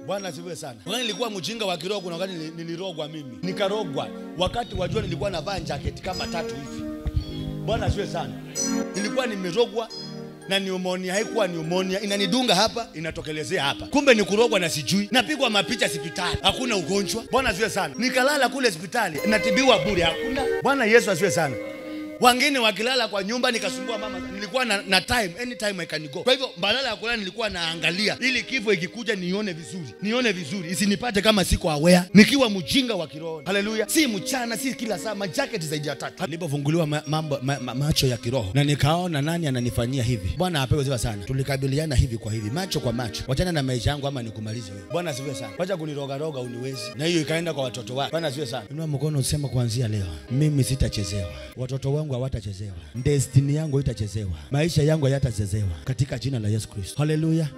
Bwana asifiwe sana. Wakati nilikuwa mjinga wa kiroho, kuna wakati nilirogwa mimi. Nikarogwa. Wakati wajua nilikuwa navaa jacket kama 3 hivi. Bwana asifiwe sana. Nilikuwa nimerogwa na pneumonia, haikuwa pneumonia, inanidunga hapa, inatokelezea hapa. Kumbe ni kurogwa na sijui. Napigwa mapicha hospitali, hakuna ugonjwa. Bwana asifiwe sana. Nikalala kule hospitali, natibiwa bure, hakuna. Bwana Yesu asifiwe sana. Wengine wakilala kwa nyumba, nikasumbua mama. Nilikuwa na time, anytime I can go. Kwa hivyo badala ya kulala nilikuwa naangalia ili kifo ikikuja nione vizuri, isinipate kama siko aware, nikiwa mjinga wa kiroho. Haleluya. Si mchana, si kila saa, majacket zaidi ya 3. Nilipofunguliwa macho ya kiroho na nikaona nani ananifanyia hivi. Bwana apewe sifa sana. Tulikabiliana hivi kwa hivi, macho kwa macho. Wachana na maisha yangu ama nikumalize wewe. Bwana asifiwe sana. Wacha kuniroga uniwezi. Na hiyo ikaenda kwa watoto wako. Bwana asifiwe sana. Inua mkono useme kuanzia leo mimi sitachezewa. Watoto wangu hawatachezewa. Destiny yangu haitachezewa. Maisha yangu hayatachezewa katika jina la Yesu Kristo. Haleluya.